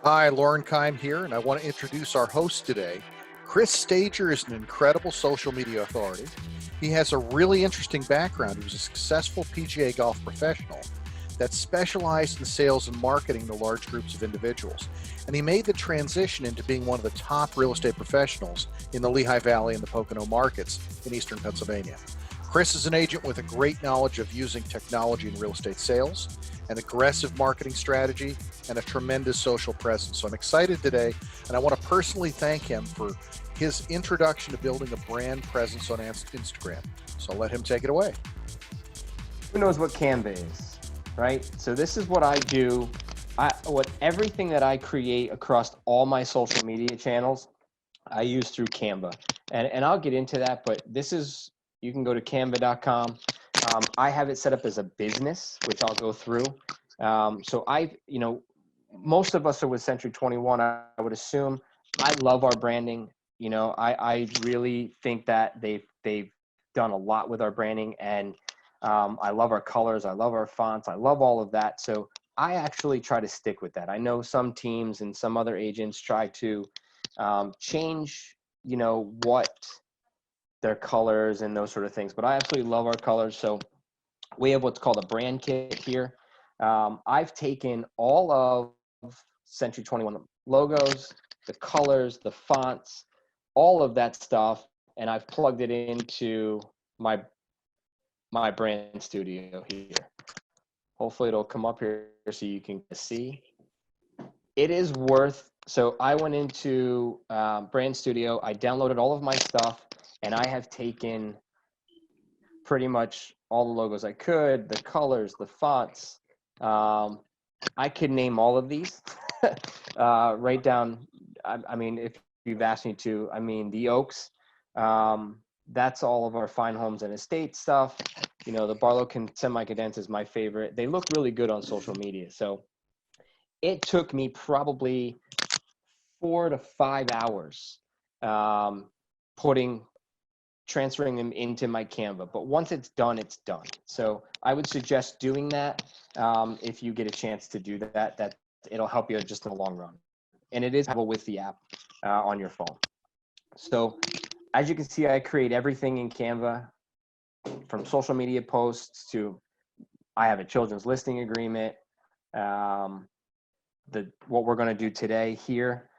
Hi, Lauren Kime here, and I want to introduce our host today. Chris Stager is an incredible social media authority. He has a really interesting background. He was a successful PGA golf professional that specialized in sales and marketing to large groups of individuals. And he made the transition into being one of the top real estate professionals in the Lehigh Valley and the Pocono markets in eastern Pennsylvania. Chris is an agent with a great knowledge of using technology in real estate sales, an aggressive marketing strategy, and a tremendous social presence. So I'm excited today, and I want to personally thank him for his introduction to building a brand presence on Instagram. So I'll let him take it away. Who knows what Canva is, right? So this is what I do. Everything that I create across all my social media channels, I use through Canva. And I'll get into that, but you can go to canva.com. I have it set up as a business, which I'll go through. Most of us are with Century 21. I would assume. I love our branding. I really think that they've done a lot with our branding, and I love our colors. I love our fonts. I love all of that. So I actually try to stick with that. I know some teams and some other agents try to change, what their colors and those sort of things, but I absolutely love our colors. So we have what's called a brand kit here. I've taken all of Century 21 logos, the colors, the fonts, all of that stuff, and I've plugged it into my brand studio here. Hopefully it'll come up here so you can see. It is worth, so I went into brand studio, I downloaded all of my stuff, and I have taken pretty much all the logos I could, the colors, the fonts. I could name all of these right down. I mean, if you've asked me to, the Oaks, that's all of our fine homes and estate stuff. The Barlow semi-condensed is my favorite. They look really good on social media. So it took me probably 4 to 5 hours transferring them into my Canva. But once it's done, it's done. So I would suggest doing that if you get a chance to do that. That it'll help you just in the long run. And it is available with the app on your phone. So as you can see, I create everything in Canva, from social media posts to I have a children's listing agreement. What we're going to do today here,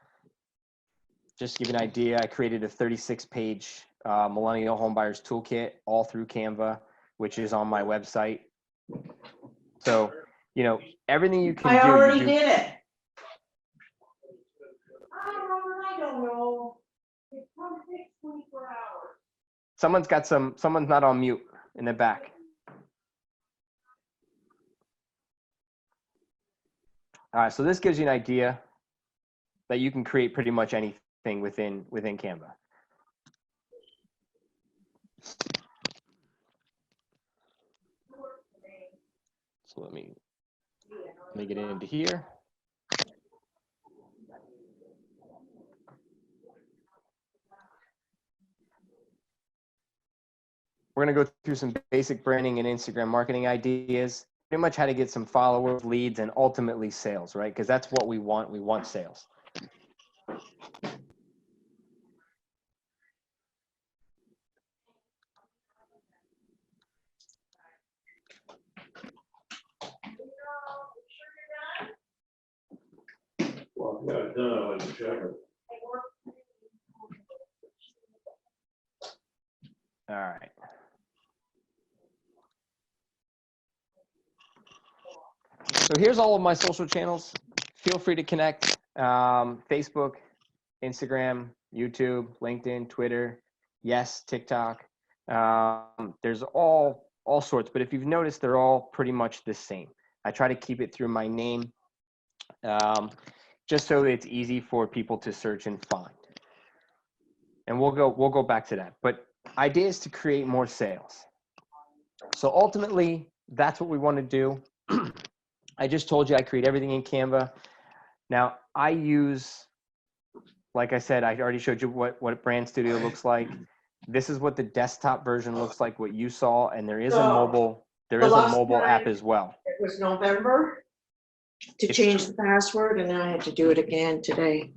just to give you an idea, I created a 36-page Millennial Homebuyers Toolkit all through Canva, which is on my website. So, everything you can do. I already did it. I don't know. It probably takes 24 hours. Someone's not on mute in the back. All right, so this gives you an idea that you can create pretty much anything within Canva. So let me get into here. We're going to go through some basic branding and Instagram marketing ideas, pretty much how to get some followers, leads, and ultimately sales, right? Because that's what we want. We want sales. Well, yeah, done, I like to check it. All right. So here's all of my social channels. Feel free to connect. Facebook, Instagram, YouTube, LinkedIn, Twitter, yes, TikTok. There's all sorts, but if you've noticed, they're all pretty much the same. I try to keep it through my name, just so it's easy for people to search and find. And we'll go back to that. But idea is to create more sales. So ultimately, that's what we want to do. I just told you I create everything in Canva. Now I use, like I said, I already showed you what Brand Studio looks like. This is what the desktop version looks like, what you saw, and there is a mobile app as well. It was November. to It's change true. the password, and then I had to do it again today.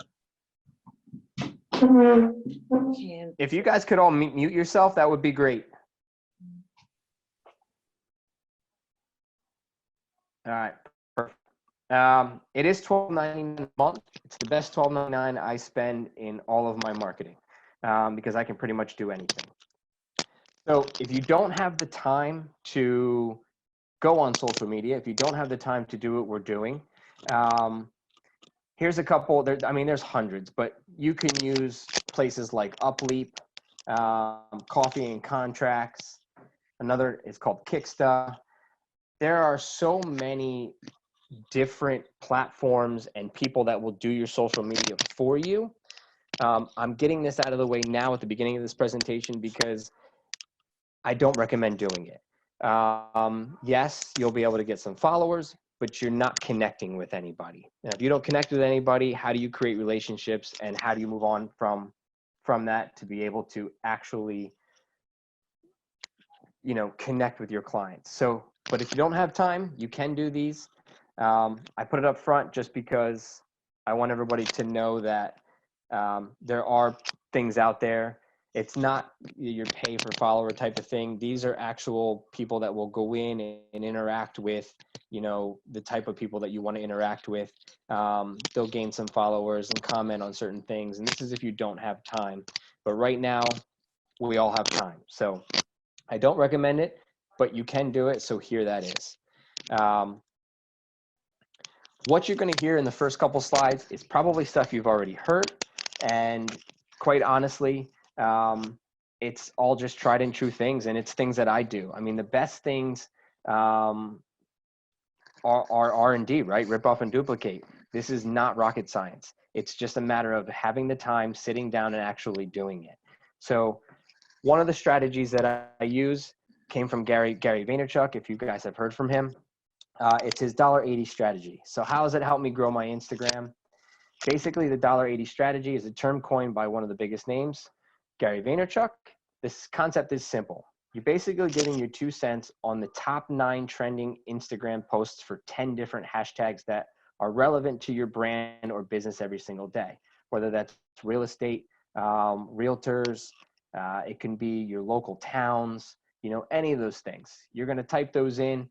And If you guys could all mute yourself, that would be great. All right, perfect. It is $12.99 a month. It's the best $12.99 I spend in all of my marketing, because I can pretty much do anything. So if you don't have the time to go on social media, if you don't have the time to do what we're doing, here's a couple. There's hundreds, but you can use places like Upleap, Coffee and Contracts. Another is called Kicksta. There are so many different platforms and people that will do your social media for you. I'm getting this out of the way now at the beginning of this presentation because I don't recommend doing it. Yes, you'll be able to get some followers, but you're not connecting with anybody. Now, if you don't connect with anybody, how do you create relationships, and how do you move on from that to be able to actually, connect with your clients? So, but if you don't have time, you can do these. I put it up front just because I want everybody to know that there are things out there. It's not your pay for follower type of thing. These are actual people that will go in and interact with, the type of people that you want to interact with. They'll gain some followers and comment on certain things. And this is if you don't have time. But right now, we all have time. So I don't recommend it, but you can do it. So here that is. What you're going to hear in the first couple slides is probably stuff you've already heard. And quite honestly, it's all just tried and true things, and it's things that I do. I mean, the best things are R&D, right? Rip off and duplicate. This is not rocket science. It's just a matter of having the time, sitting down, and actually doing it. So one of the strategies that I use came from Gary Vaynerchuk, if you guys have heard from him. It's his $1.80 strategy. So how has it helped me grow my Instagram? Basically, the $1.80 strategy is a term coined by one of the biggest names, Gary Vaynerchuk. This concept is simple. You're basically getting your 2 cents on the top 9 trending Instagram posts for 10 different hashtags that are relevant to your brand or business every single day, whether that's real estate, realtors, it can be your local towns, any of those things. You're going to type those in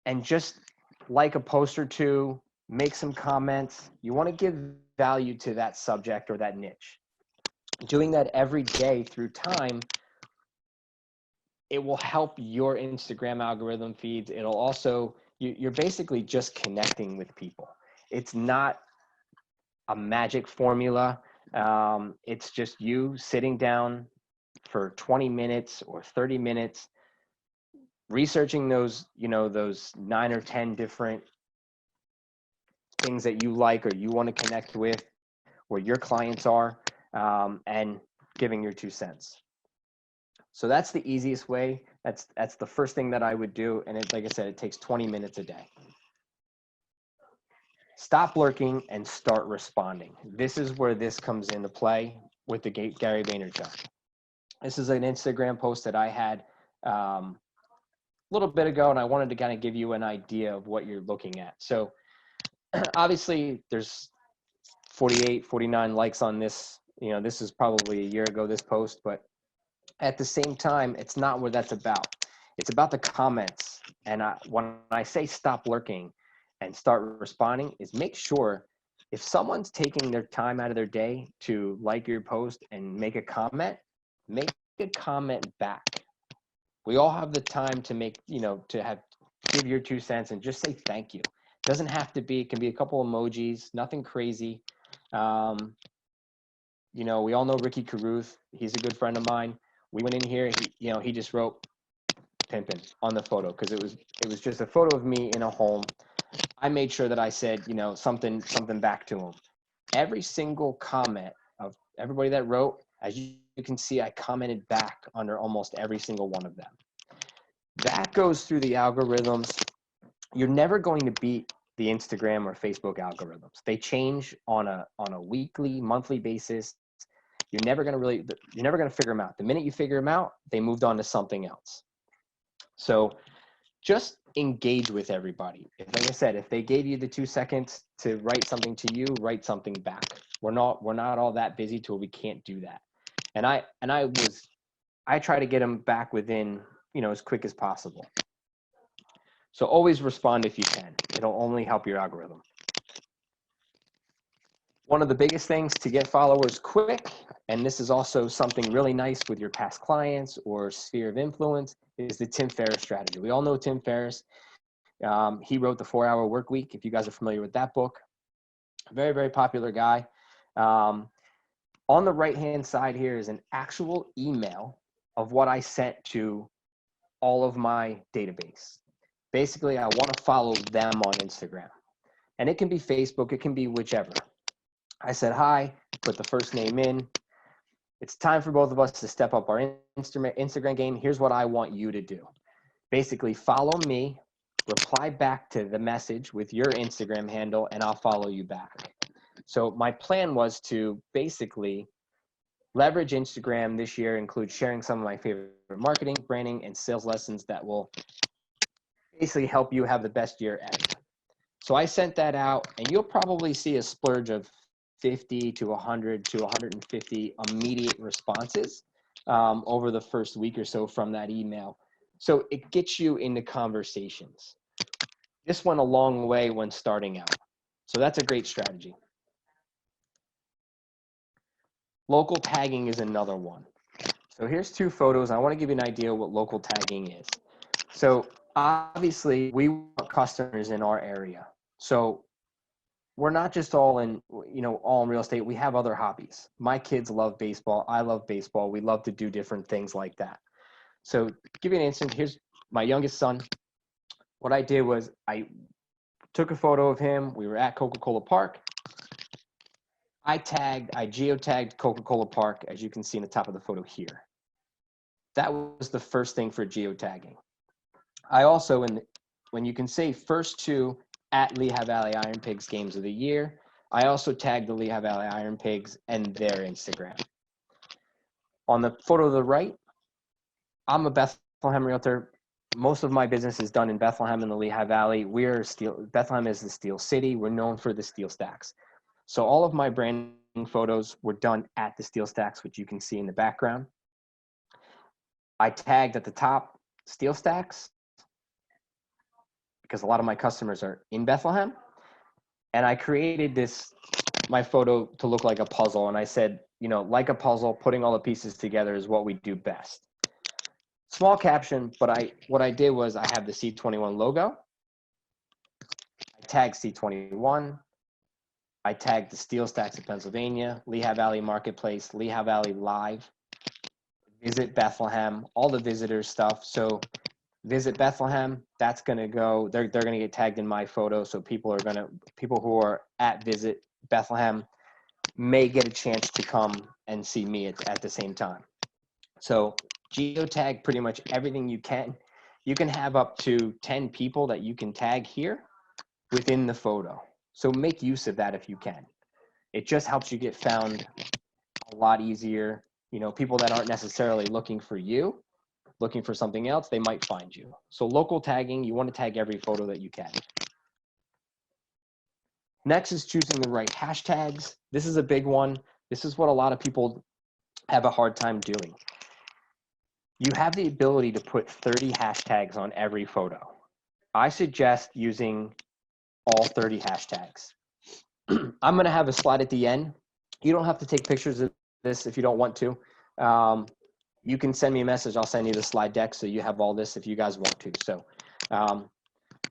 and just like a post or two, make some comments. You want to give value to that subject or that niche. Doing that every day through time, it will help your Instagram algorithm feeds. It'll also, you're basically just connecting with people. It's not a magic formula. It's just you sitting down for 20 minutes or 30 minutes, researching those, those 9 or 10 different things that you like or you want to connect with, where your clients are, and giving your 2 cents. So that's the easiest way. That's the first thing that I would do. And like I said, it takes 20 minutes a day. Stop lurking and start responding. This is where this comes into play with the Gary Vaynerchuk. This is an Instagram post that I had a little bit ago, and I wanted to kind of give you an idea of what you're looking at. So obviously there's 48, 49 likes on this. This is probably a year ago, this post, but at the same time, it's not what that's about. It's about the comments. And when I say stop lurking and start responding, is make sure if someone's taking their time out of their day to like your post and make a comment back. We all have the time to make, give your 2 cents and just say thank you. It doesn't have to be, it can be a couple emojis, nothing crazy. We all know Ricky Carruth. He's a good friend of mine. We went in here, he just wrote pimpin' on the photo because it was just a photo of me in a home. I made sure that I said, something back to him. Every single comment of everybody that wrote, as you can see, I commented back under almost every single one of them. That goes through the algorithms. You're never going to beat the Instagram or Facebook algorithms. They change on a weekly, monthly basis. You're never going to figure them out. The minute you figure them out, they moved on to something else. So just engage with everybody. Like I said, if they gave you the 2 seconds to write something to you, write something back. We're not all that busy till we can't do that. And I try to get them back within, as quick as possible. So always respond if you can. It'll only help your algorithm. One of the biggest things to get followers quick, and this is also something really nice with your past clients or sphere of influence, is the Tim Ferriss strategy. We all know Tim Ferriss. He wrote the 4-Hour Work Week, if you guys are familiar with that book. Very, very popular guy. On the right-hand side here is an actual email of what I sent to all of my database. Basically, I want to follow them on Instagram. And it can be Facebook, it can be whichever. I said, hi, put the first name in. It's time for both of us to step up our Instagram game. Here's what I want you to do. Basically, follow me, reply back to the message with your Instagram handle, and I'll follow you back. So my plan was to basically leverage Instagram this year, include sharing some of my favorite marketing, branding, and sales lessons that will basically help you have the best year ever. So I sent that out, and you'll probably see a splurge of 50 to 100 to 150 immediate responses over the first week or so from that email. So it gets you into conversations. This went a long way when starting out. So that's a great strategy. Local tagging is another one. So here's 2 photos. I want to give you an idea what local tagging is. So obviously we want customers in our area. So we're not just all in real estate. We have other hobbies. My kids love baseball. I love baseball. We love to do different things like that. So to give you an instance, here's my youngest son. What I did was I took a photo of him. We were at Coca-Cola Park. I geotagged Coca-Cola Park, as you can see in the top of the photo here. That was the first thing for geotagging. I also, when you can say first to at Lehigh Valley Iron Pigs games of the year, I also tagged the Lehigh Valley Iron Pigs and their Instagram. On the photo to the right, I'm a Bethlehem realtor. Most of my business is done in Bethlehem in the Lehigh Valley. Bethlehem is the steel city. We're known for the steel stacks. So all of my branding photos were done at the steel stacks, which you can see in the background. I tagged at the top steel stacks because a lot of my customers are in Bethlehem. And I created my photo to look like a puzzle. And I said, like a puzzle, putting all the pieces together is what we do best. Small caption, but what I did was I have the C21 logo. I tagged C21. I tagged the Steel Stacks of Pennsylvania, Lehigh Valley Marketplace, Lehigh Valley Live, Visit Bethlehem, all the visitors stuff. So Visit Bethlehem, that's going to go, they're going to get tagged in my photo. So people who are at Visit Bethlehem may get a chance to come and see me at the same time. So geotag pretty much everything you can. You can have up to 10 people that you can tag here within the photo. So make use of that if you can. It just helps you get found a lot easier. People that aren't necessarily looking for you, looking for something else, they might find you. So local tagging, you want to tag every photo that you can. Next is choosing the right hashtags. This is a big one. This is what a lot of people have a hard time doing. You have the ability to put 30 hashtags on every photo. I suggest using all 30 hashtags. I'm going to have a slide at the end. You don't have to take pictures of this if you don't want to. You can send me a message. I'll send you the slide deck so you have all this if you guys want to. So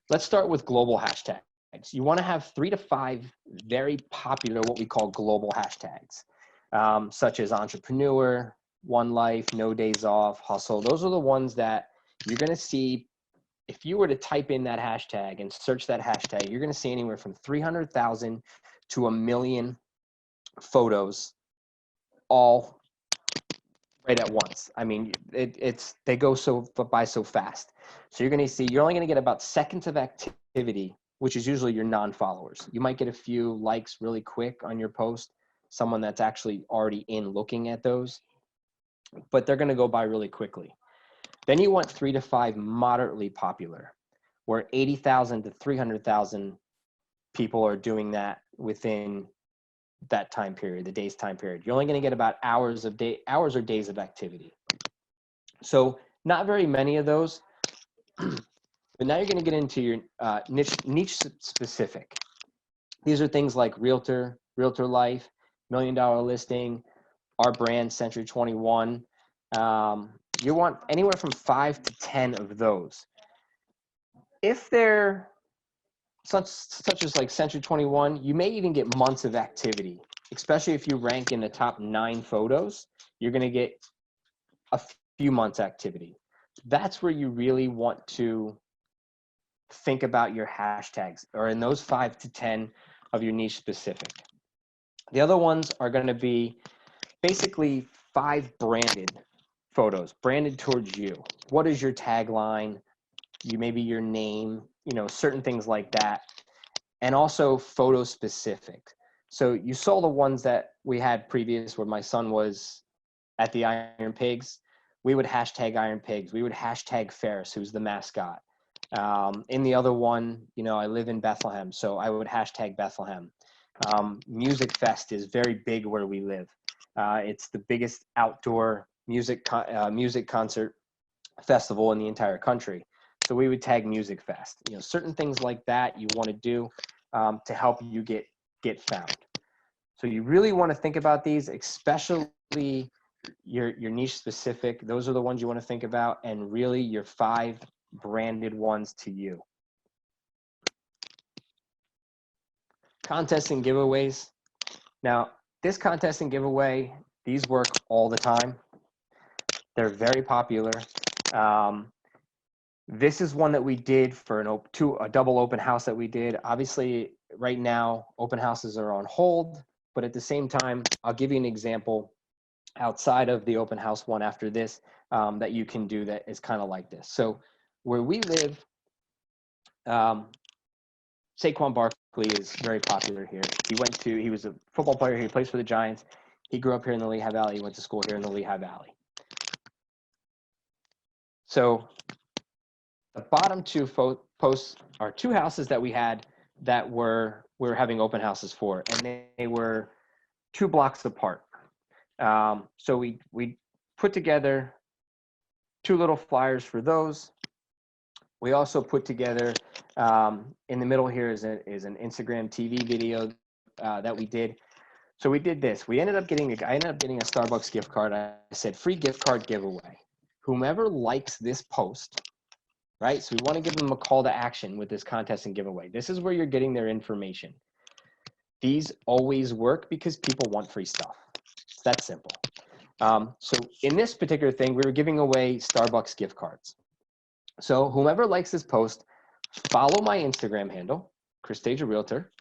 let's start with global hashtags. You want to have 3 to 5 very popular, what we call global hashtags, such as entrepreneur, one life, no days off, hustle. Those are the ones that you're going to see. If you were to type in that hashtag and search that hashtag, you're going to see anywhere from 300,000 to 1 million photos all right at once. I mean, they go by so fast. So you're going to see, you're only going to get about seconds of activity, which is usually your non-followers. You might get a few likes really quick on your post, someone that's actually already in looking at those, but they're going to go by really quickly. Then you want 3 to 5 moderately popular. where 80,000 to 300,000 people are doing that within that time period, the day's time period. You're only going to get about hours or days of activity. So not very many of those, but now you're going to get into your niche specific. These are things like Realtor Life, $1 Million Listing, our brand, Century 21. You want anywhere from 5 to 10 of those. If they're such as like Century 21, you may even get months of activity, especially if you rank in the top 9 photos, you're going to get a few months activity. That's where you really want to think about your hashtags, or in those 5 to 10 of your niche specific. The other ones are going to be basically 5 branded photos, branded towards you. What is your tagline? Maybe your name, certain things like that. And also photo specific. So you saw the ones that we had previous where my son was at the Iron Pigs. We would hashtag Iron Pigs. We would hashtag Ferris, who's the mascot. In the other one, I live in Bethlehem, so I would hashtag Bethlehem. Music Fest is very big where we live. It's the biggest outdoor music concert festival in the entire country. So we would tag Music Fest. Certain things like that you want to do to help you get found. So you really want to think about these, especially your niche specific. Those are the ones you want to think about, and really your 5 branded ones to you. Contests and giveaways. Now, this contest and giveaway, these work all the time. They're very popular. This is one that we did for a double open house that we did. Obviously, right now, open houses are on hold, but at the same time, I'll give you an example outside of the open house one after this that you can do that is kind of like this. So where we live, Saquon Barkley is very popular here. He was a football player. He plays for the Giants. He grew up here in the Lehigh Valley. He went to school here in the Lehigh Valley. So the bottom 2 posts are 2 houses that we had that we were having open houses for, and they were 2 blocks apart. So we put together 2 little flyers for those. We also put together, in the middle here is an Instagram TV video that we did. So we did this. I ended up getting a Starbucks gift card. I said, free gift card giveaway. Whomever likes this post, right? So we want to give them a call to action with this contest and giveaway. This is where you're getting their information. These always work because people want free stuff. It's that simple. So in this particular thing, we were giving away Starbucks gift cards. So whomever likes this post, follow my Instagram handle, Chris Stager Realtor.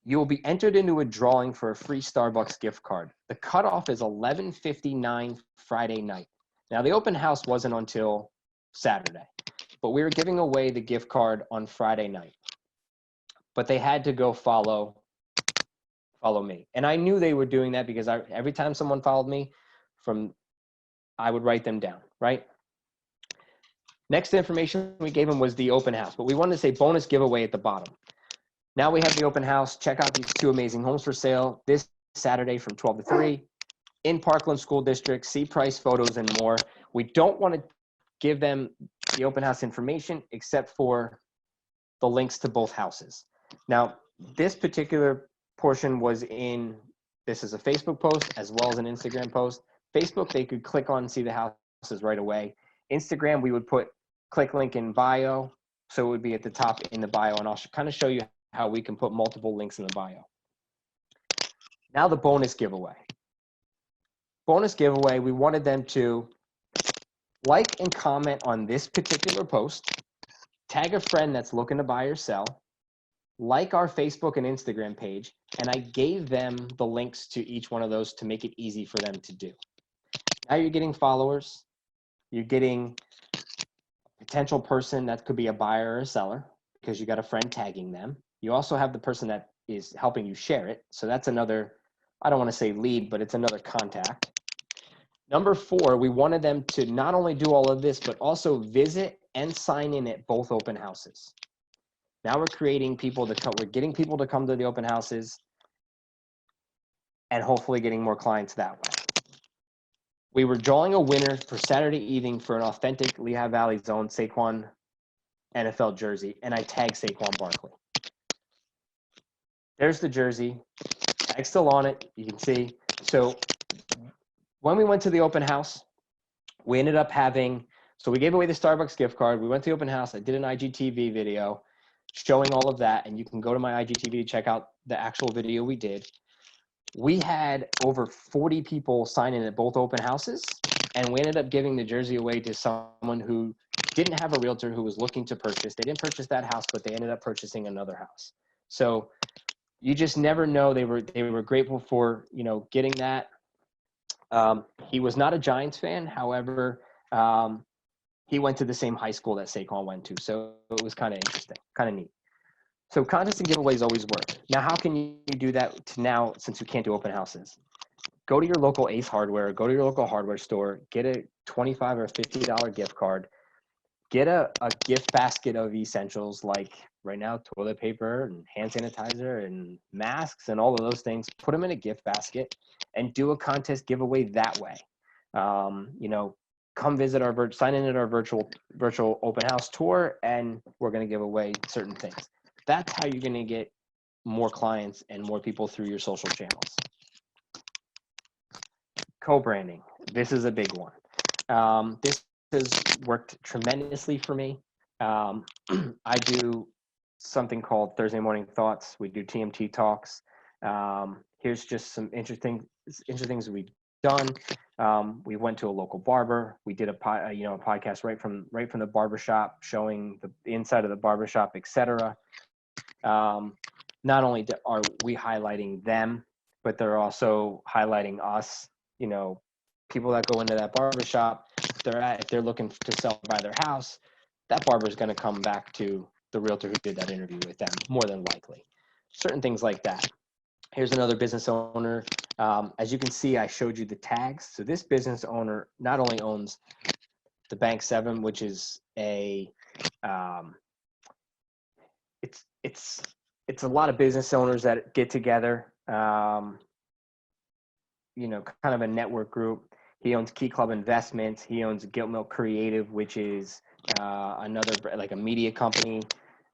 You will be entered into a drawing for a free Starbucks gift card. The cutoff is 11:59 Friday night. Now the open house wasn't until Saturday, but we were giving away the gift card on Friday night. But they had to go follow me. And I knew they were doing that because every time someone followed me, I would write them down, right? Next information we gave them was the open house, but we wanted to say bonus giveaway at the bottom. Now we have the open house. Check out these 2 amazing homes for sale this Saturday from 12 to 3 in Parkland School District. See price, photos, and more. We don't want to give them the open house information except for the links to both houses. Now, this particular portion this is a Facebook post as well as an Instagram post. Facebook, they could click on and see the houses right away. Instagram, we would put click link in bio. So it would be at the top in the bio, and I'll kind of show you how we can put multiple links in the bio. Now the bonus giveaway. Bonus giveaway, we wanted them to like and comment on this particular post, tag a friend that's looking to buy or sell, like our Facebook and Instagram page, and I gave them the links to each one of those to make it easy for them to do. Now you're getting followers, you're getting a potential person that could be a buyer or a seller because you got a friend tagging them. You also have the person that is helping you share it. So that's another, I don't want to say lead, but it's another contact. Number 4, we wanted them to not only do all of this, but also visit and sign in at both open houses. Now we're creating people to come, we're getting people to come to the open houses and hopefully getting more clients that way. We were drawing a winner for Saturday evening for an authentic Lehigh Valley Zone Saquon NFL jersey, and I tagged Saquon Barkley. There's the jersey. Tag's still on it. You can see. So when we went to the open house, we ended up having, so we gave away the Starbucks gift card. We went to the open house. I did an IGTV video showing all of that, and you can go to my IGTV to check out the actual video we did. We had over 40 people sign in at both open houses, and we ended up giving the jersey away to someone who didn't have a realtor who was looking to purchase. They didn't purchase that house, but they ended up purchasing another house. So you just never know. They were grateful for, you know, getting that. He was not a Giants fan. However, he went to the same high school that Saquon went to. So it was kind of interesting, kind of neat. So contests and giveaways always work. Now, how can you do that now since you can't do open houses? Go to your local Ace Hardware, go to your local hardware store, get a $25 or $50 gift card, get a gift basket of essentials like right now, toilet paper and hand sanitizer and masks and all of those things. Put them in a gift basket and do a contest giveaway that way. You know, come visit our sign in at our virtual open house tour, and we're going to give away certain things. That's how you're going to get more clients and more people through your social channels. Co-branding. This is a big one. This has worked tremendously for me. I do something called Thursday Morning Thoughts. We do TMT talks. Here's just some interesting things we've done. We went to a local barber. We did a podcast right from the barbershop, showing the inside of the barbershop, etc. Not only are we highlighting them, but they're also highlighting us. You know, people that go into that barbershop, if they're looking to sell or buy their house, that barber is going to come back to the realtor who did that interview with them, more than likely. Certain things like that. Here's another business owner. As you can see, I showed you the tags. So this business owner not only owns the Bank 7, which is a it's a lot of business owners that get together, you know, kind of a network group. He owns Key Club Investments. He owns Gilt Milk Creative, which is another, like a media company.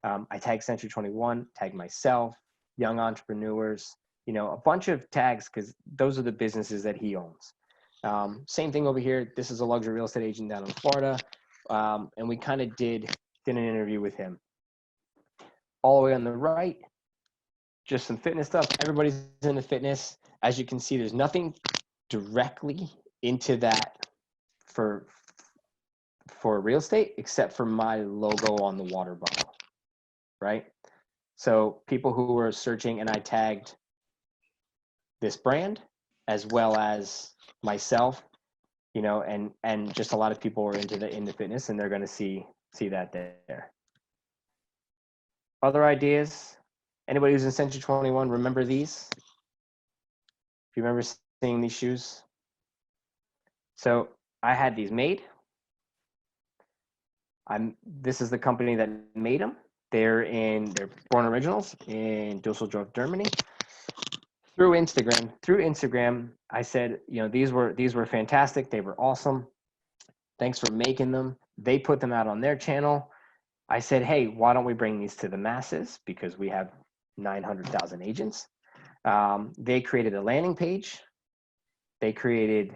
I tag Century 21, tag myself, Young Entrepreneurs, you know, a bunch of tags because those are the businesses that he owns. Same thing over here. This is a luxury real estate agent down in Florida. And we kind of did an interview with him. All the way on the right, just some fitness stuff. Everybody's into fitness. As you can see, there's nothing directly into that for real estate except for my logo on the water bottle, right? So people who were searching, and I tagged this brand as well as myself, you know, and just a lot of people were into fitness, and they're going to see that there. Other ideas? Anybody who's in Century 21, remember these? If you remember seeing these shoes. So I had these made. This is the company that made them. They're Born Originals in Dusseldorf, Germany. Through Instagram, I said, you know, these were fantastic. They were awesome. Thanks for making them. They put them out on their channel. I said, hey, why don't we bring these to the masses? Because we have 900,000 agents. They created a landing page. They created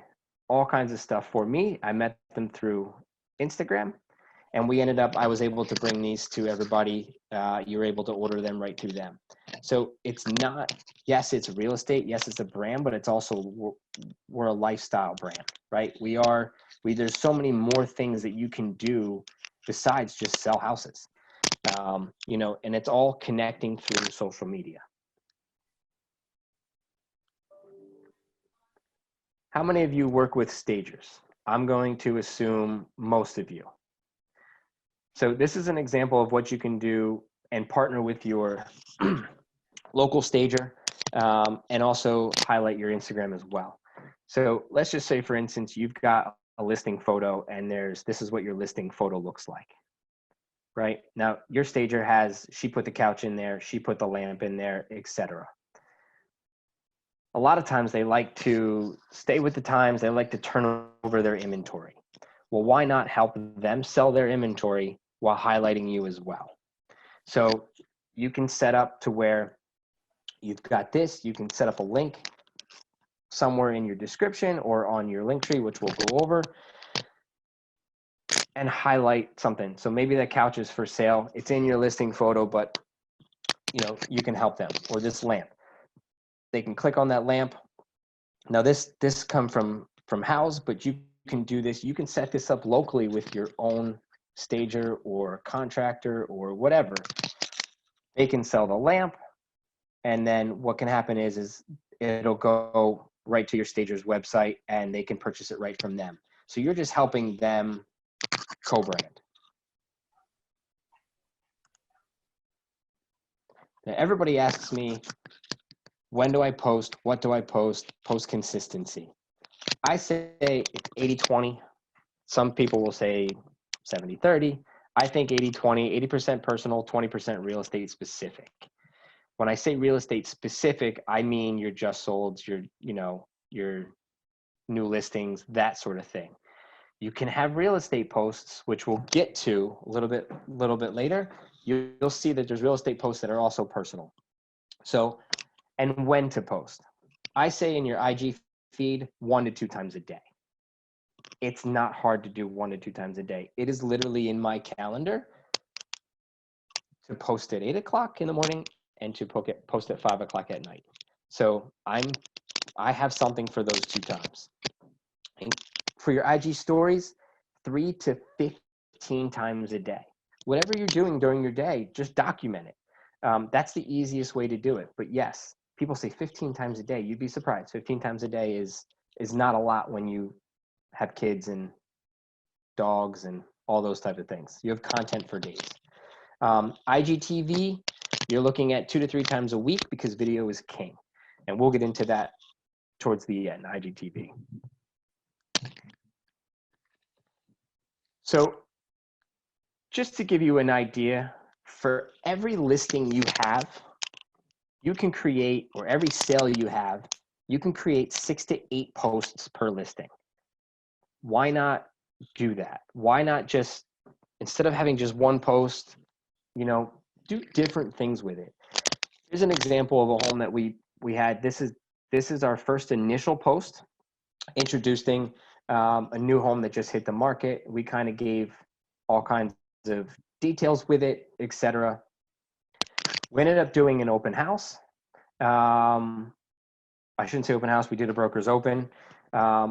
all kinds of stuff for me. I met them through Instagram, and I was able to bring these to everybody. You were able to order them right to them. So it's not, yes, it's real estate. Yes, it's a brand, but it's also, we're a lifestyle brand, right? There's so many more things that you can do besides just sell houses, you know, and it's all connecting through social media. How many of you work with stagers? I'm going to assume most of you. So this is an example of what you can do and partner with your local stager, and also highlight your Instagram as well. So let's just say, for instance, you've got a listing photo, and this is what your listing photo looks like, right? Now your stager she put the couch in there, she put the lamp in there, etc. A lot of times they like to stay with the times, they like to turn over their inventory. Well, why not help them sell their inventory while highlighting you as well? So you can set up to where you've got this, you can set up a link somewhere in your description or on your link tree, which we'll go over, and highlight something. So maybe that couch is for sale. It's in your listing photo, but you can help them, or this lamp. They can click on that lamp. Now this come from House, but you can do this. You can set this up locally with your own stager or contractor or whatever. They can sell the lamp, and then what can happen is it'll go right to your stager's website, and they can purchase it right from them. So you're just helping them co-brand. Now, everybody asks me, when do I post? What do I post? Post consistency. I say it's 80-20. Some people will say 70-30. I think 80-20, 80% personal, 20% real estate specific. When I say real estate specific, I mean your just solds, your new listings, that sort of thing. You can have real estate posts, which we'll get to a little bit later. You'll see that there's real estate posts that are also personal. So, and when to post. I say in your IG feed 1 to 2 times a day. It's not hard to do 1 to 2 times a day. It is literally in my calendar to post at 8 o'clock in the morning and to post at 5 o'clock at night. So I have something for those 2 times. And for your IG stories, 3 to 15 times a day. Whatever you're doing during your day, just document it. That's the easiest way to do it. But yes, people say 15 times a day. You'd be surprised. 15 times a day is not a lot when you have kids and dogs and all those type of things. You have content for days. IGTV, you're looking at 2 to 3 times a week because video is king. And we'll get into that towards the end, IGTV. So just to give you an idea, for every listing you have, you can create, or every sale you have, you can create 6 to 8 posts per listing. Why not do that? Why not just, instead of having just one post, do different things with it. Here's an example of a home that we had. This is our first initial post introducing a new home that just hit the market. We kind of gave all kinds of details with it, etc. We ended up doing an open house. I shouldn't say open house. We did a broker's open.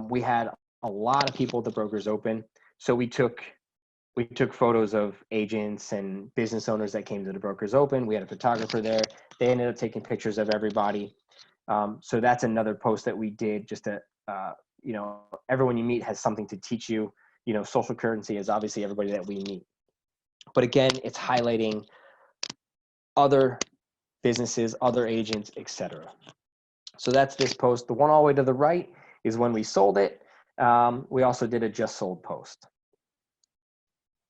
We had a lot of people at the broker's open. So we took photos of agents and business owners that came to the broker's open. We had a photographer there. They ended up taking pictures of everybody. So that's another post that we did, just to, everyone you meet has something to teach you. Social currency is obviously everybody that we meet. But again, it's highlighting other businesses, other agents, etc. So that's this post. The one all the way to the right is when we sold it. We also did a just sold post.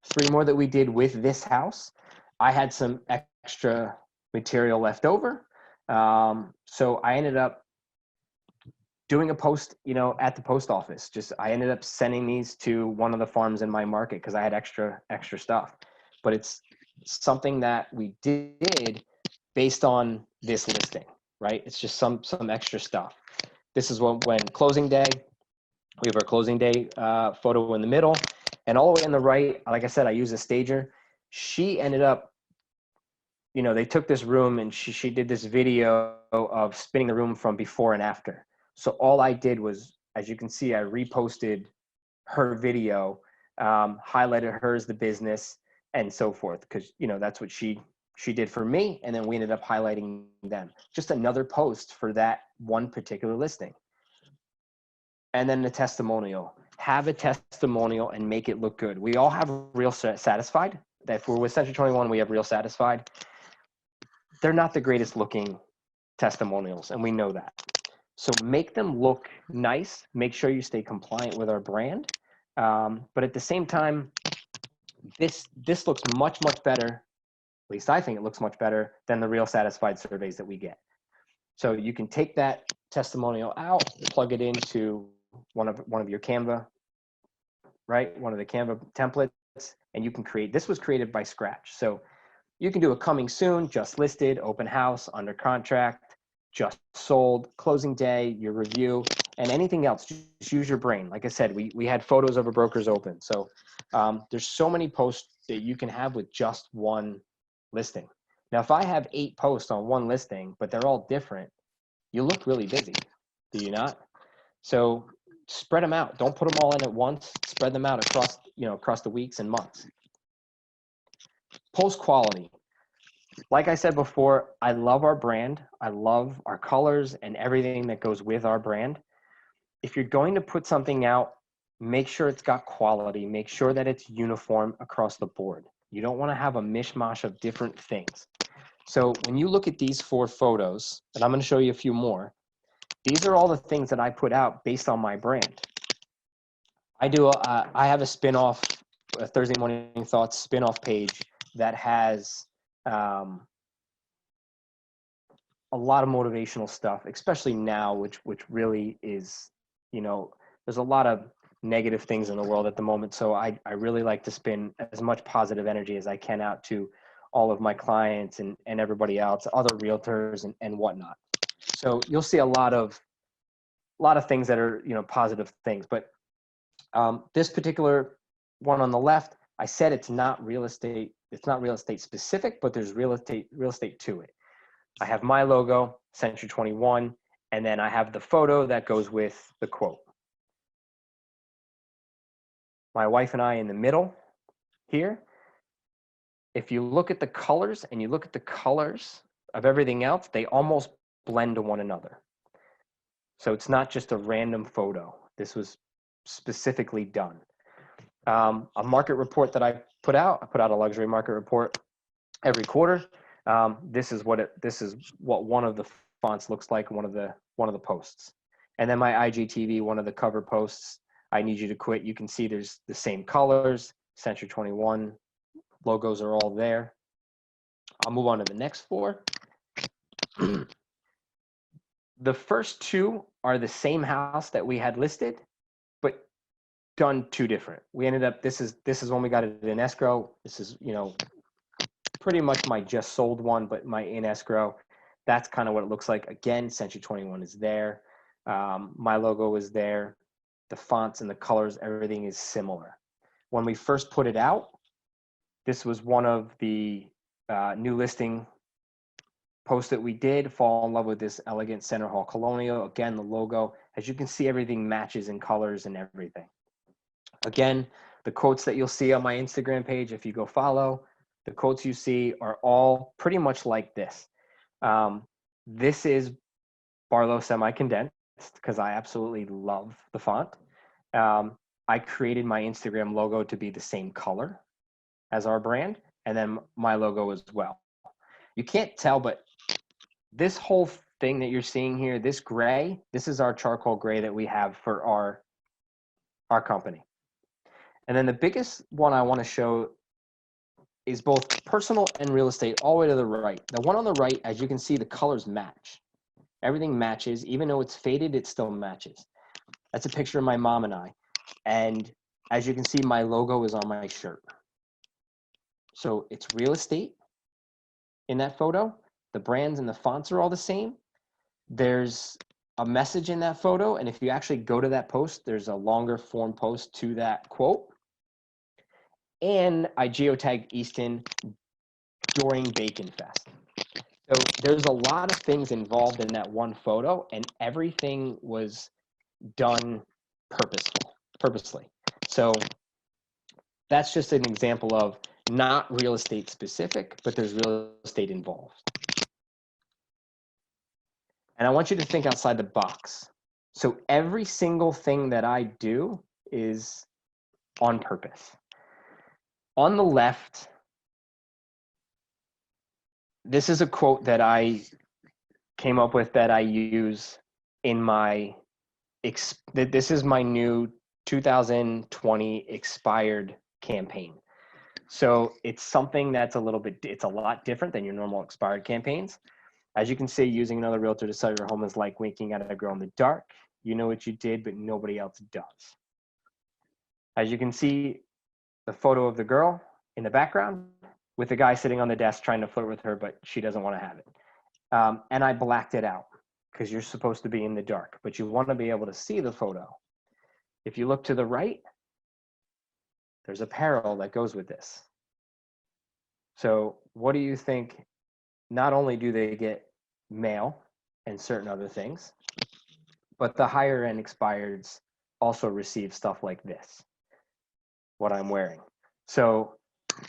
3 more that we did with this house. I had some extra material left over. So I ended up doing a post, at the post office. I ended up sending these to one of the farms in my market because I had extra stuff. But it's something that we did based on this listing, right? It's just some extra stuff. This is when closing day, we have our closing day photo in the middle, and all the way on the right, like I said, I use a stager. She ended up, they took this room and she did this video of spinning the room from before and after. So all I did was, as you can see, I reposted her video, highlighted her as the business and so forth, because that's what she did for me, and then we ended up highlighting them. Just another post for that one particular listing. And then the testimonial. Have a testimonial and make it look good. We all have Real Satisfied. If we're with Century 21, we have Real Satisfied. They're not the greatest looking testimonials, and we know that. So make them look nice. Make sure you stay compliant with our brand. But at the same time, this looks much better. At least I think it looks much better than the Real Satisfied surveys that we get. So you can take that testimonial out, plug it into one of your Canva, right? One of the Canva templates, and you can create. This was created by scratch. So you can do a coming soon, just listed, open house, under contract, just sold, closing day, your review, and anything else. Just use your brain. Like I said, we had photos of a broker's open. So there's so many posts that you can have with just one listing. Now, if I have 8 posts on one listing, but they're all different, you look really busy, do you not? So spread them out. Don't put them all in at once. Spread them out across the weeks and months. Post quality. Like I said before, I love our brand. I love our colors and everything that goes with our brand. If you're going to put something out, make sure it's got quality. Make sure that it's uniform across the board. You don't want to have a mishmash of different things. So when you look at these 4 photos, and I'm going to show you a few more, these are all the things that I put out based on my brand. I have a spin-off, a Thursday Morning Thoughts spin-off page that has a lot of motivational stuff, especially now, which really is, there's a lot of negative things in the world at the moment. So I really like to spin as much positive energy as I can out to all of my clients and everybody else, other realtors and whatnot. So you'll see a lot of things that are, positive things. But this particular one on the left, I said it's not real estate. It's not real estate specific, but there's real estate to it. I have my logo, Century 21, and then I have the photo that goes with the quote. My wife and I in the middle here. If you look at the colors and you look at the colors of everything else, they almost blend to one another. So it's not just a random photo. This was specifically done. A market report that I put out a luxury market report every quarter. This is what one of the fonts looks like, one of the posts. And then my IGTV, one of the cover posts, I Need You to Quit. You can see there's the same colors, Century 21 logos are all there. I'll move on to the next 4. The first 2 are the same house that we had listed, but done 2 different. We ended up, this is when we got it in escrow. This is, pretty much my just sold one, but my in escrow. That's kind of what it looks like. Again, Century 21 is there. My logo is there. The fonts and the colors, everything is similar. When we first put it out, this was one of the new listing posts that we did. Fall in love with this elegant center hall colonial. Again, the logo, as you can see, everything matches in colors and everything. Again, the quotes that you'll see on my Instagram page, if you go follow, the quotes you see are all pretty much like this. This is Barlow semi-condensed because I absolutely love the font. I created my Instagram logo to be the same color as our brand, and then my logo as well. You can't tell, but this whole thing that you're seeing here, this gray, this is our charcoal gray that we have for our company. And then the biggest one I want to show is both personal and real estate all the way to the right. The one on the right, as you can see, the colors match. Everything matches. Even though it's faded, it still matches. That's a picture of my mom and I. And as you can see, my logo is on my shirt. So it's real estate in that photo. The brands and the fonts are all the same. There's a message in that photo. And if you actually go to that post, there's a longer form post to that quote. And I geotagged Easton during Bacon Fest. So there's a lot of things involved in that one photo, and everything was done purposely. So that's just an example of not real estate specific, but there's real estate involved. And I want you to think outside the box. So every single thing that I do is on purpose. On the left, this is a quote that I came up with that I use in my, this is my new 2020 expired campaign. So it's something that's it's a lot different than your normal expired campaigns. As you can see, using another realtor to sell your home is like winking at a girl in the dark. You know what you did, but nobody else does. As you can see, the photo of the girl in the background with the guy sitting on the desk trying to flirt with her, but she doesn't want to have it. And I blacked it out because you're supposed to be in the dark, but you want to be able to see the photo. If you look to the right, there's apparel that goes with this. So what do you think? Not only do they get mail and certain other things, but the higher end expireds also receive stuff like this, what I'm wearing. So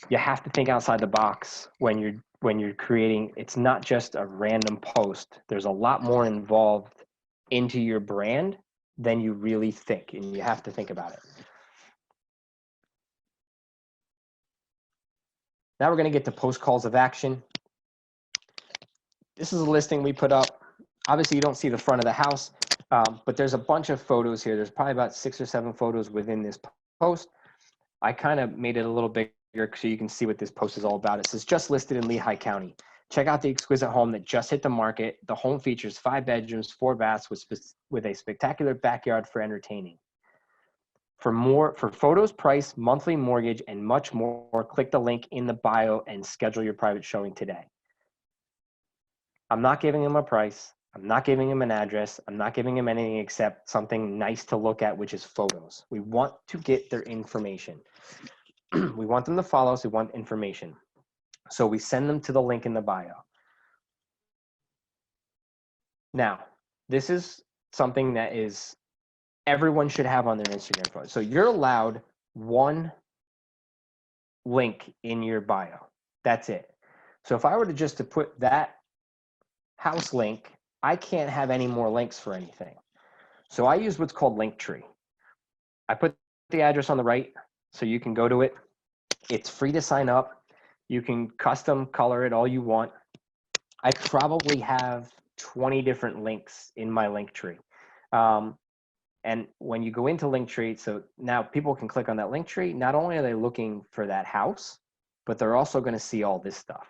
you have to think outside the box when you're creating. It's not just a random post. There's a lot more involved into your brand than you really think, and you have to think about it. Now we're going to get to post calls of action. This is a listing we put up. Obviously, you don't see the front of the house, but there's a bunch of photos here. There's probably about 6 or 7 photos within this post. I kind of made it a little bigger so you can see what this post is all about. It says, just listed in Lehigh County. Check out the exquisite home that just hit the market. The home features 5 bedrooms, 4 baths with a spectacular backyard for entertaining. For photos, price, monthly mortgage, and much more, click the link in the bio and schedule your private showing today. I'm not giving him a price. I'm not giving him an address. I'm not giving him anything except something nice to look at, which is photos. We want to get their information. We want them to follow us. We want information. So we send them to the link in the bio. Now, this is something that is everyone should have on their Instagram photo. So you're allowed 1 link in your bio. That's it. So if I were to put that house link, I can't have any more links for anything. So I use what's called Linktree. I put the address on the right so you can go to it. It's free to sign up. You can custom color it all you want. I probably have 20 different links in my Linktree. And when you go into Linktree, so now people can click on that Linktree. Not only are they looking for that house, but they're also going to see all this stuff.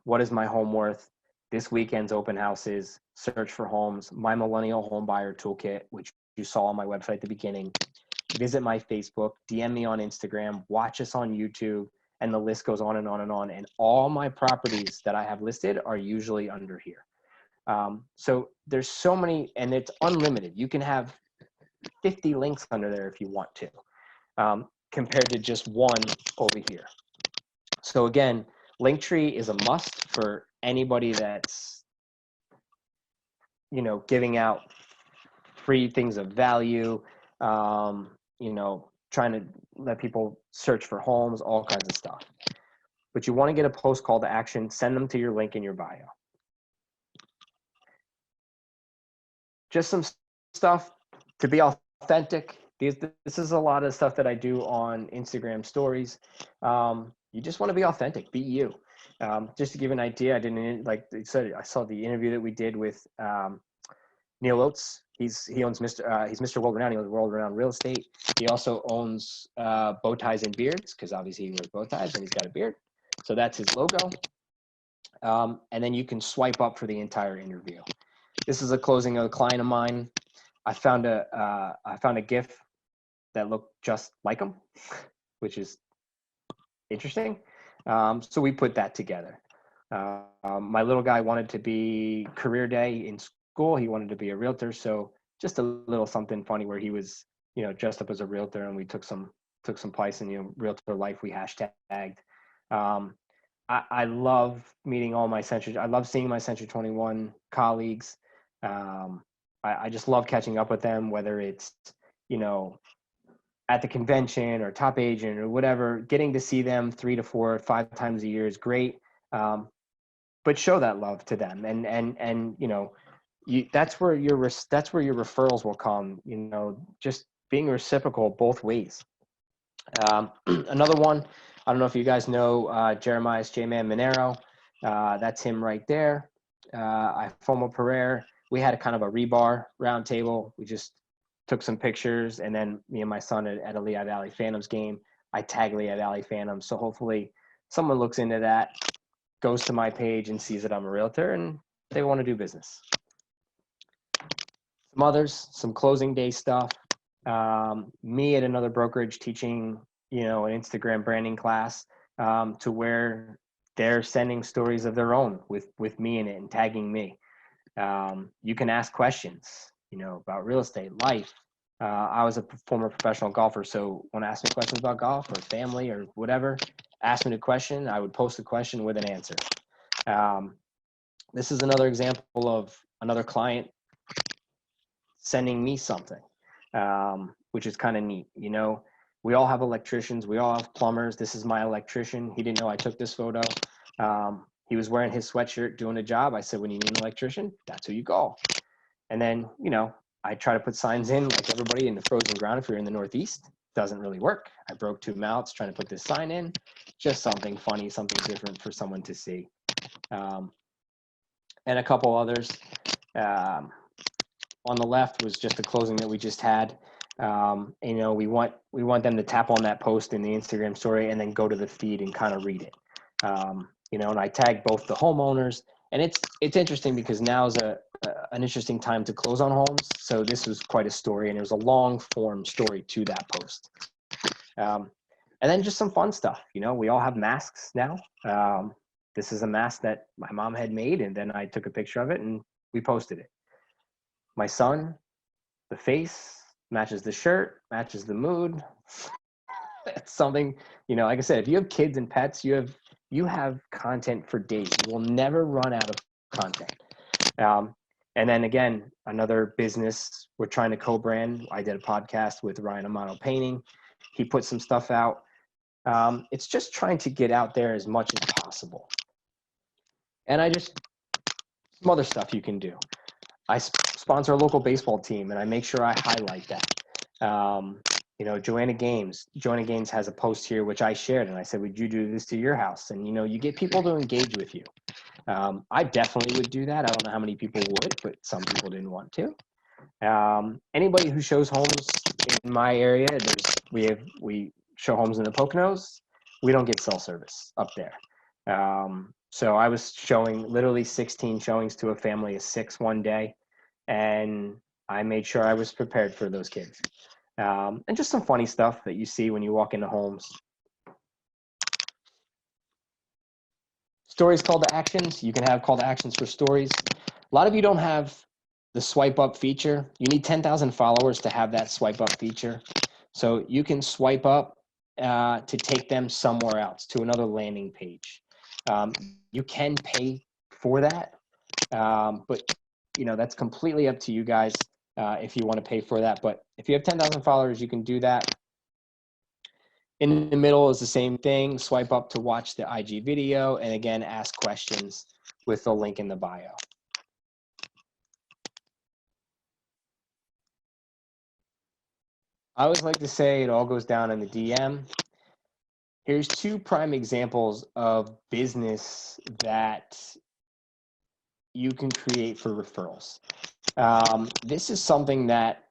What is my home worth? This weekend's open houses, search for homes, my millennial home buyer toolkit, which you saw on my website at the beginning. Visit my Facebook, DM me on Instagram, watch us on YouTube, and the list goes on and on and on. And all my properties that I have listed are usually under here. So there's so many, and it's unlimited. You can have 50 links under there if you want to, compared to just 1 over here. So again, Linktree is a must for anybody that's, giving out free things of value, trying to let people search for homes, all kinds of stuff. But you want to get a post call to action, send them to your link in your bio. Just some stuff to be authentic. This is a lot of stuff that I do on Instagram stories. You just want to be authentic, be you. Just to give an idea, I didn't, like I said, I saw the interview that we did with Neil Oates. He owns he's Mr. World Renowned. He owns World Renowned Real Estate. He also owns bow ties and beards, because obviously he wears bow ties and he's got a beard. So that's his logo. And then you can swipe up for the entire interview. This is a closing of a client of mine. I found a GIF that looked just like him, which is interesting. So we put that together. My little guy wanted to be career day in school. He wanted to be a realtor. So just a little something funny where he was, dressed up as a realtor, and we took some place in, realtor life. We hashtagged. I love meeting all my Century. I love seeing my Century 21 colleagues. I just love catching up with them, whether it's, at the convention or top agent or whatever. Getting to see them 3 to 4 or 5 times a year is great. But show that love to them, and that's where your referrals will come. Just being reciprocal both ways. Another one, I don't know if you guys know Jeremiah's J-Man Monero. That's him right there. Fomo Pereira. We had a kind of a rebar round table. We just took some pictures, and then me and my son at a Lehigh Valley Phantoms game, I tag Lehigh Valley Phantom. So hopefully someone looks into that, goes to my page and sees that I'm a realtor and they want to do business. Some others, some closing day stuff. Me at another brokerage teaching, an Instagram branding class, to where they're sending stories of their own with me in it and tagging me. You can ask questions, about real estate, life. I was a former professional golfer, so when asked me questions about golf or family or whatever, ask me a question, I would post a question with an answer. This is another example of another client sending me something, which is kind of neat. We all have electricians, we all have plumbers. This is my electrician. He didn't know I took this photo. He was wearing his sweatshirt doing a job. I said, when you need an electrician, that's who you call. And then, I try to put signs in like everybody in the frozen ground. If you're in the Northeast, doesn't really work. I broke 2 mouths trying to put this sign in. Just something funny, something different for someone to see. And a couple others. On the left was just a closing that we just had. We want them to tap on that post in the Instagram story and then go to the feed and kind of read it. And I tag both the homeowners, and it's interesting because now is an interesting time to close on homes. So this was quite a story, and there's a long form story to that post. And then just some fun stuff. We all have masks now. This is a mask that my mom had made, and then I took a picture of it and we posted it. My son, the face matches the shirt, matches the mood. It's something, like I said, if you have kids and pets, you have content for days. You will never run out of content. And then again, another business we're trying to co-brand. I did a podcast with Ryan Amato Painting. He put some stuff out. It's just trying to get out there as much as possible. And some other stuff you can do. I sponsor a local baseball team, and I make sure I highlight that. Joanna Gaines has a post here, which I shared, and I said, would you do this to your house? And, you get people to engage with you. I definitely would do that. I don't know how many people would, but some people didn't want to. Anybody who shows homes in my area, we show homes in the Poconos. We don't get cell service up there. So I was showing literally 16 showings to a family of 6 one day, and I made sure I was prepared for those kids. And just some funny stuff that you see when you walk into homes. Stories, call to actions. You can have call to actions for stories. A lot of you don't have the swipe up feature. You need 10,000 followers to have that swipe up feature. So you can swipe up to take them somewhere else, to another landing page. You can pay for that, but that's completely up to you guys if you want to pay for that. But if you have 10,000 followers, you can do that. In the middle is the same thing. Swipe up to watch the IG video, and again, ask questions with the link in the bio. I always like to say it all goes down in the DM. Here's 2 prime examples of business that you can create for referrals. This is something that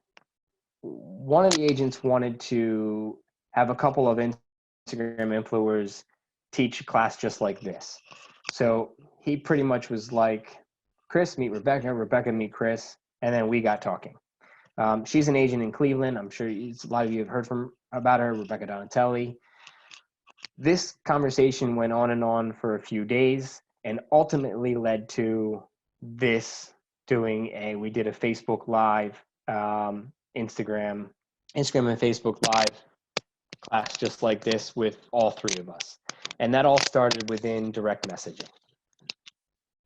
one of the agents wanted to have a couple of Instagram influencers teach a class just like this. So he pretty much was like, Chris, meet Rebecca, Rebecca, meet Chris, and then we got talking. She's an agent in Cleveland. I'm sure a lot of you have heard about her, Rebecca Donatelli. This conversation went on and on for a few days and ultimately led to this we did a Facebook Live, Instagram and Facebook Live class just like this with all 3 of us. And that all started within direct messaging.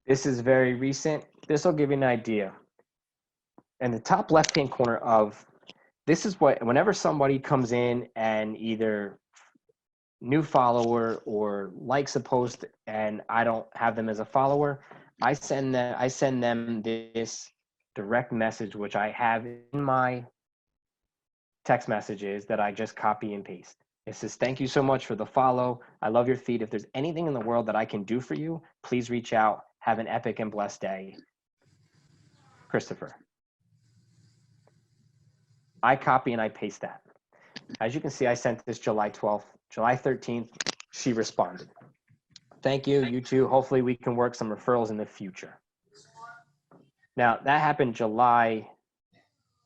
This is very recent. This will give you an idea. In the top left-hand corner this is whenever somebody comes in and either new follower or likes a post and I don't have them as a follower, I send them this direct message, which I have in my text messages that I just copy and paste. It says, thank you so much for the follow. I love your feed. If there's anything in the world that I can do for you, please reach out. Have an epic and blessed day. Christopher. I copy and I paste that. As you can see, I sent this July 12th, July 13th, she responded. Thank you, you too. Hopefully we can work some referrals in the future. Now that happened January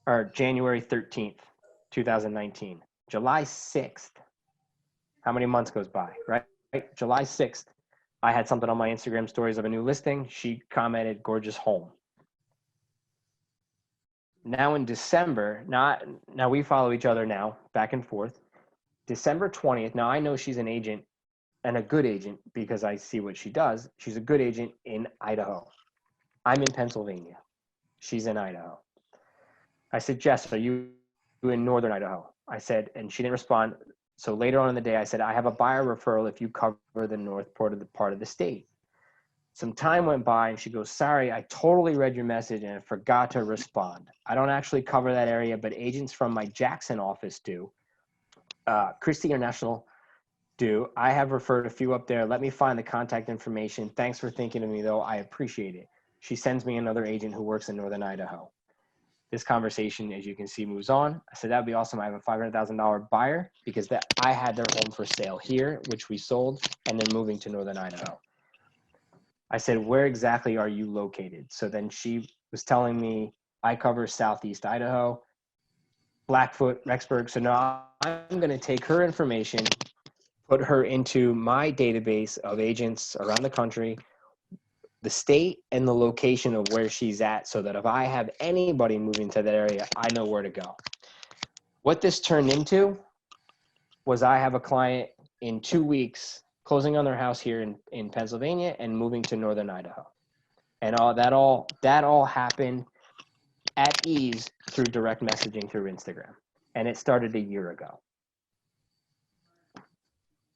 13th, 2019. July 6th, how many months goes by, right? July 6th, I had something on my Instagram stories of a new listing. She commented, gorgeous home. Now in December, now we follow each other now, back and forth. December 20th, now I know she's an agent and a good agent because I see what she does. She's a good agent in Idaho. I'm in Pennsylvania. She's in Idaho. I said, Jess, are you in Northern Idaho? I said, and she didn't respond. So later on in the day, I said, I have a buyer referral if you cover the north part of the state. Some time went by and she goes, sorry, I totally read your message and I forgot to respond. I don't actually cover that area, but agents from my Jackson office do. Christie International do. I have referred a few up there. Let me find the contact information. Thanks for thinking of me though. I appreciate it. She sends me another agent who works in Northern Idaho. This conversation, as you can see, moves on. I said, that'd be awesome. I have a $500,000 buyer because I had their home for sale here, which we sold, and then moving to Northern Idaho. I said, where exactly are you located? So then she was telling me, I cover Southeast Idaho, Blackfoot, Rexburg. So now I'm going to take her information, put her into my database of agents around the country, the state and the location of where she's at, so that if I have anybody moving to that area, I know where to go. What this turned into was I have a client in 2 weeks closing on their house here in Pennsylvania and moving to Northern Idaho. And that all happened at ease through direct messaging through Instagram. And it started a year ago.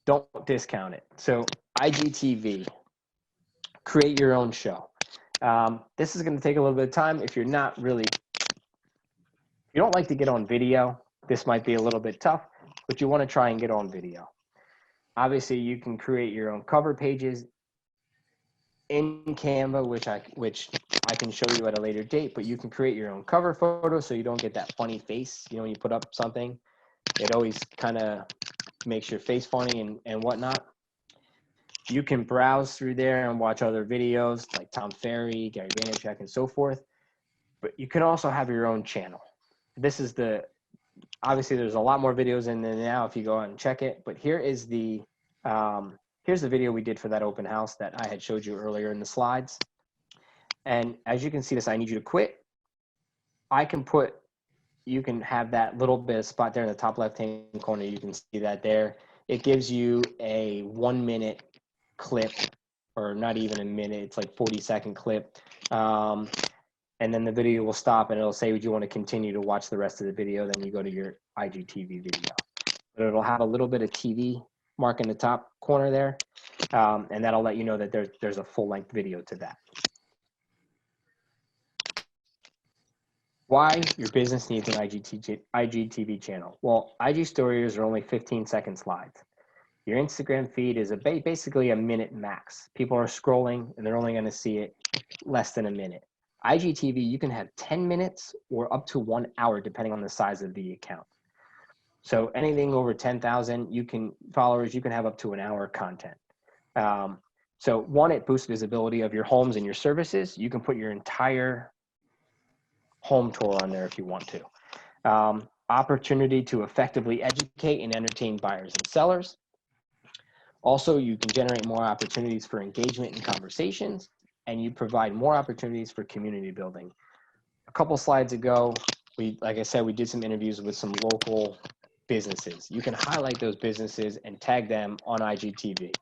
Don't discount it. So IGTV, create your own show. This is going to take a little bit of time. If you don't like to get on video, this might be a little bit tough, but you want to try and get on video. Obviously, you can create your own cover pages in Canva, which I can show you at a later date, but you can create your own cover photo so you don't get that funny face. You know, when you put up something, it always kind of makes your face funny and whatnot. You can browse through there and watch other videos like Tom Ferry, Gary Vaynerchuk, and so forth. But you can also have your own channel. Obviously there's a lot more videos in there now if you go out and check it, but here's the video we did for that open house that I had showed you earlier in the slides. And as you can see this, I need you to quit. You can have that little bit of spot there in the top left-hand corner. You can see that there. It gives you a 1 minute clip, or not even a minute, it's like 40-second clip. And then the video will stop and it'll say, would you want to continue to watch the rest of the video? Then you go to your IGTV video. But it'll have a little bit of TV mark in the top corner there. And that'll let you know that there's a full-length video to that. Why your business needs an IGTV channel. Well, IG stories are only 15-second slides. Your Instagram feed is basically a minute max. People are scrolling and they're only going to see it less than a minute. IGTV, you can have 10 minutes or up to 1 hour, depending on the size of the account. So anything over 10,000 followers, you can have up to an hour of content. So one, it boosts visibility of your homes and your services. You can put your entire home tour on there if you want to. Opportunity to effectively educate and entertain buyers and sellers. Also, you can generate more opportunities for engagement and conversations, and you provide more opportunities for community building. A couple slides ago, like I said, we did some interviews with some local businesses. You can highlight those businesses and tag them on IGTV.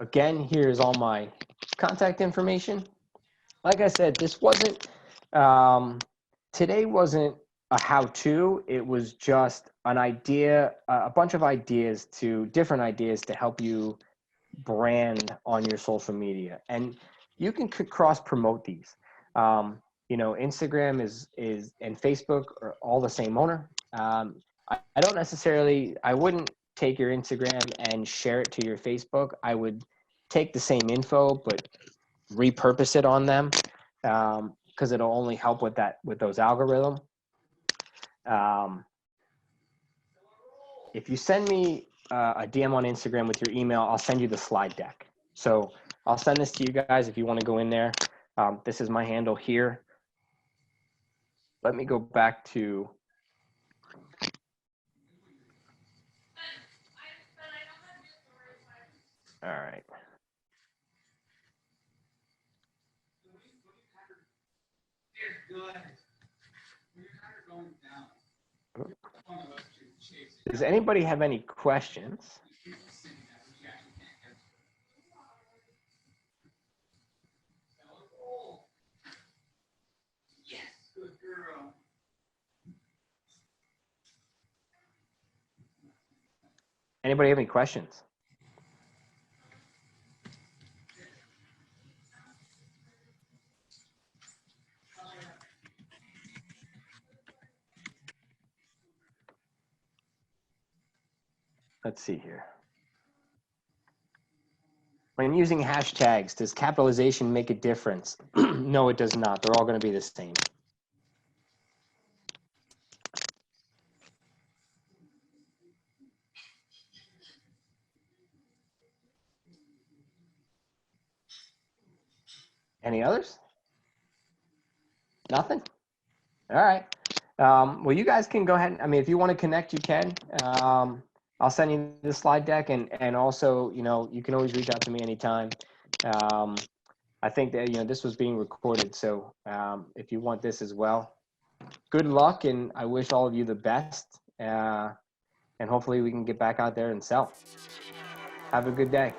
Again, here's all my contact information. Like I said, this wasn't, today wasn't a how-to, it was just an idea, a bunch of different ideas to help you brand on your social media. And you can cross promote these. Instagram and Facebook are all the same owner. I wouldn't take your Instagram and share it to your Facebook. I would take the same info, but repurpose it on them, because it'll only help with those algorithms. if you send me a DM on Instagram with your email, I'll send you the slide deck. So I'll send this to you guys if you want to go in there. This is my handle here. Let me go back to. All right. Does anybody have any questions? Anybody have any questions? Let's see here. When using hashtags, does capitalization make a difference? No, it does not. They're all going to be the same. Any others? Nothing? All right. Well, you guys can go ahead. I mean, if you want to connect, you can. I'll send you the slide deck, and also, you know, you can always reach out to me anytime. I think that, you know, this was being recorded, so if you want this as well, good luck, and I wish all of you the best. And hopefully we can get back out there and sell. Have a good day.